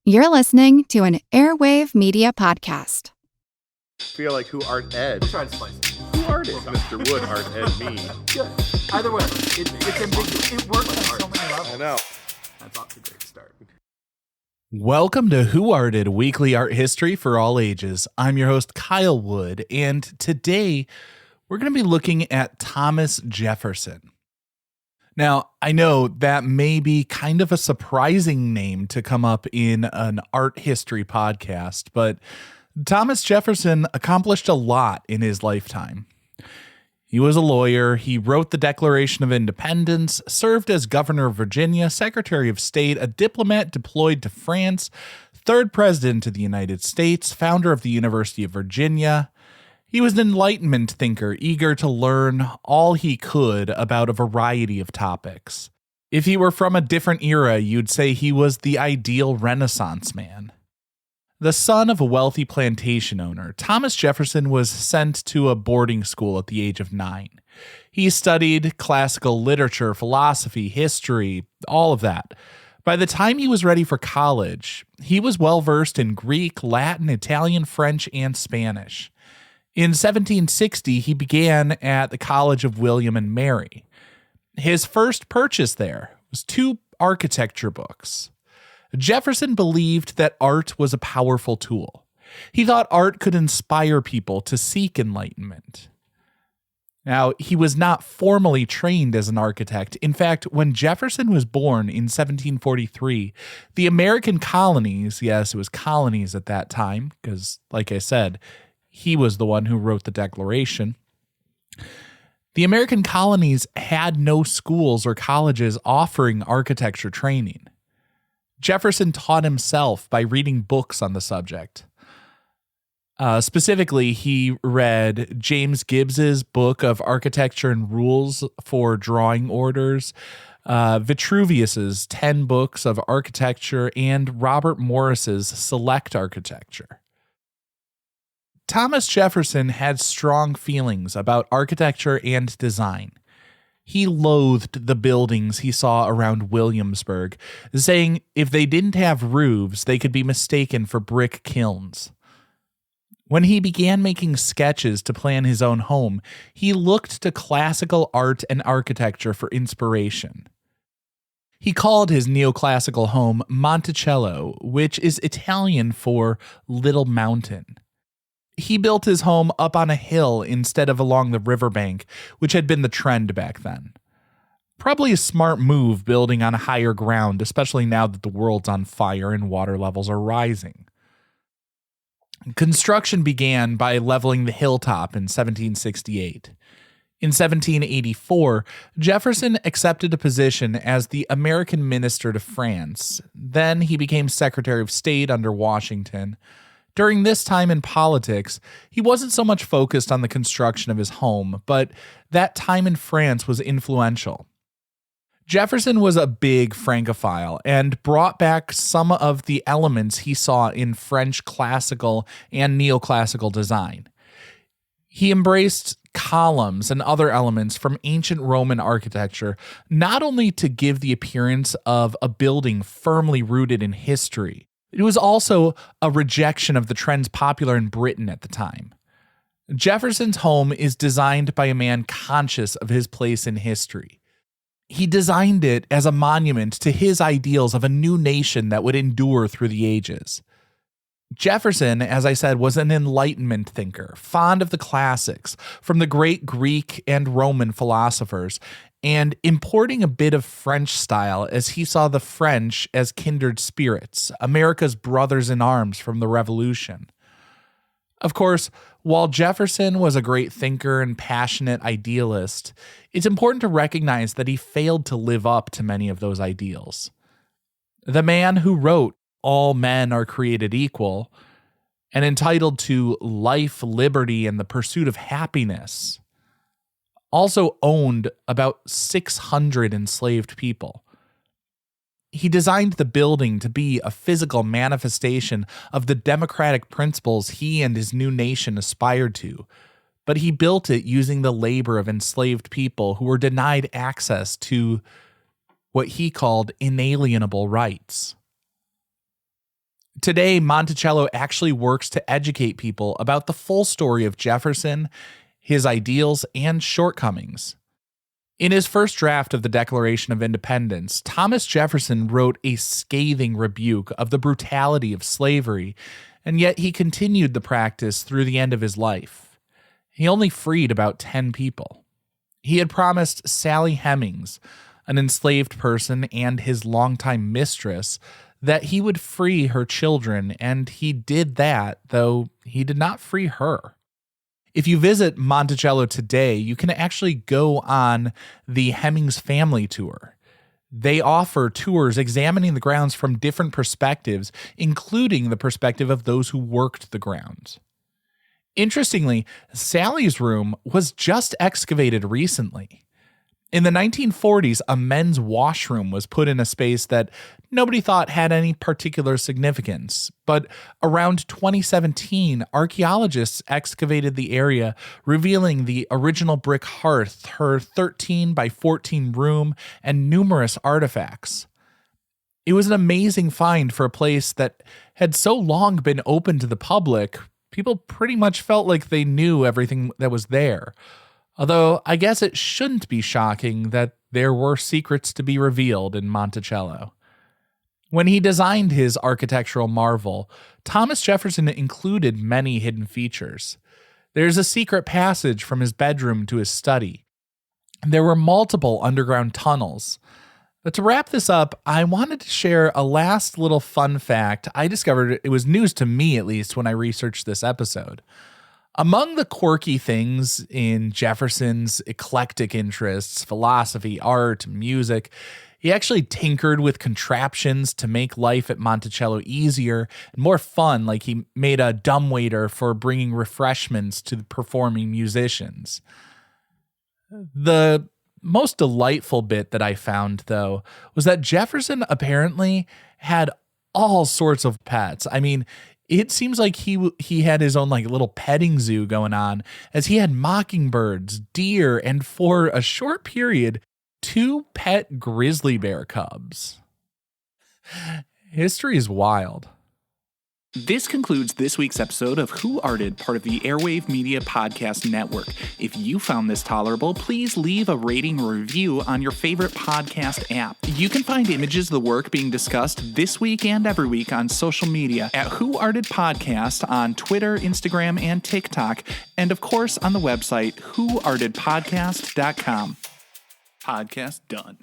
You're listening to an Airwave Media Podcast. Feel like who art Ed? Try to slice it. Who art is Mr. Wood art Ed me? Good. Either way, it's ambiguous. It works on so many levels. I know. That's off to a great start. Welcome to Who Arted, weekly art history for all ages. I'm your host, Kyle Wood, and today we're going to be looking at Thomas Jefferson. Now, I know that may be kind of a surprising name to come up in an art history podcast, but Thomas Jefferson accomplished a lot in his lifetime. He was a lawyer, he wrote the Declaration of Independence, served as governor of Virginia, Secretary of State, a diplomat deployed to France, third president of the United States, founder of the University of Virginia. He was an enlightenment thinker, eager to learn all he could about a variety of topics. If he were from a different era, you'd say he was the ideal Renaissance man. The son of a wealthy plantation owner, Thomas Jefferson was sent to a boarding school at the age of 9. He studied classical literature, philosophy, history, all of that. By the time he was ready for college, he was well versed in Greek, Latin, Italian, French, and Spanish. In 1760, he began at the College of William and Mary. His first purchase there was 2 architecture books. Jefferson believed that art was a powerful tool. He thought art could inspire people to seek enlightenment. Now, he was not formally trained as an architect. In fact, when Jefferson was born in 1743, the American colonies, yes, it was colonies at that time, because, like I said, he was the one who wrote the Declaration. The American colonies had no schools or colleges offering architecture training. Jefferson taught himself by reading books on the subject. Specifically, he read James Gibbs's book of Architecture and Rules for Drawing Orders, Vitruvius's 10 Books of Architecture, and Robert Morris's Select Architecture. Thomas Jefferson had strong feelings about architecture and design. He loathed the buildings he saw around Williamsburg, saying if they didn't have roofs, they could be mistaken for brick kilns. When he began making sketches to plan his own home, he looked to classical art and architecture for inspiration. He called his neoclassical home Monticello, which is Italian for little mountain. He built his home up on a hill instead of along the riverbank, which had been the trend back then. Probably a smart move building on higher ground, especially now that the world's on fire and water levels are rising. Construction began by leveling the hilltop in 1768. In 1784, Jefferson accepted a position as the American minister to France. Then he became Secretary of State under Washington. During this time in politics, he wasn't so much focused on the construction of his home, but that time in France was influential. Jefferson was a big Francophile and brought back some of the elements he saw in French classical and neoclassical design. He embraced columns and other elements from ancient Roman architecture, not only to give the appearance of a building firmly rooted in history. It was also a rejection of the trends popular in Britain at the time. Jefferson's home is designed by a man conscious of his place in history. He designed it as a monument to his ideals of a new nation that would endure through the ages. Jefferson, as I said, was an Enlightenment thinker, fond of the classics from the great Greek and Roman philosophers, and importing a bit of French style as he saw the French as kindred spirits, America's brothers in arms from the Revolution. Of course, while Jefferson was a great thinker and passionate idealist, it's important to recognize that he failed to live up to many of those ideals. The man who wrote "All men are created equal" and entitled to life, liberty, and the pursuit of happiness also owned about 600 enslaved people. He designed the building to be a physical manifestation of the democratic principles he and his new nation aspired to, but he built it using the labor of enslaved people who were denied access to what he called inalienable rights. Today, Monticello actually works to educate people about the full story of Jefferson, his ideals, and shortcomings. In his first draft of the Declaration of Independence, Thomas Jefferson wrote a scathing rebuke of the brutality of slavery, and yet he continued the practice through the end of his life. He only freed about 10 people. He had promised Sally Hemings, an enslaved person and his longtime mistress, that he would free her children, and he did that, though he did not free her. If you visit Monticello today, you can actually go on the Hemings family tour. They offer tours examining the grounds from different perspectives, including the perspective of those who worked the grounds. Interestingly, Sally's room was just excavated recently. In the 1940s, a men's washroom was put in a space that nobody thought had any particular significance. But around 2017, archaeologists excavated the area, revealing the original brick hearth, her 13 by 14 room, and numerous artifacts. It was an amazing find for a place that had so long been open to the public. People pretty much felt like they knew everything that was there. Although I guess it shouldn't be shocking that there were secrets to be revealed in Monticello. When he designed his architectural marvel, Thomas Jefferson included many hidden features. There's a secret passage from his bedroom to his study. There were multiple underground tunnels. But to wrap this up, I wanted to share a last little fun fact I discovered. It was news to me, at least, when I researched this episode. Among the quirky things in Jefferson's eclectic interests, philosophy, art, music, he actually tinkered with contraptions to make life at Monticello easier and more fun, like he made a dumbwaiter for bringing refreshments to the performing musicians. The most delightful bit that I found, though, was that Jefferson apparently had all sorts of pets. I mean, it seems like he had his own like little petting zoo going on, as he had mockingbirds, deer, and for a short period, 2 pet grizzly bear cubs. History is wild. This concludes this week's episode of Who Arted, part of the Airwave Media Podcast Network. If you found this tolerable, please leave a rating or review on your favorite podcast app. You can find images of the work being discussed this week and every week on social media at Who Arted Podcast on Twitter, Instagram, and TikTok, and of course on the website whoartedpodcast.com. Podcast done.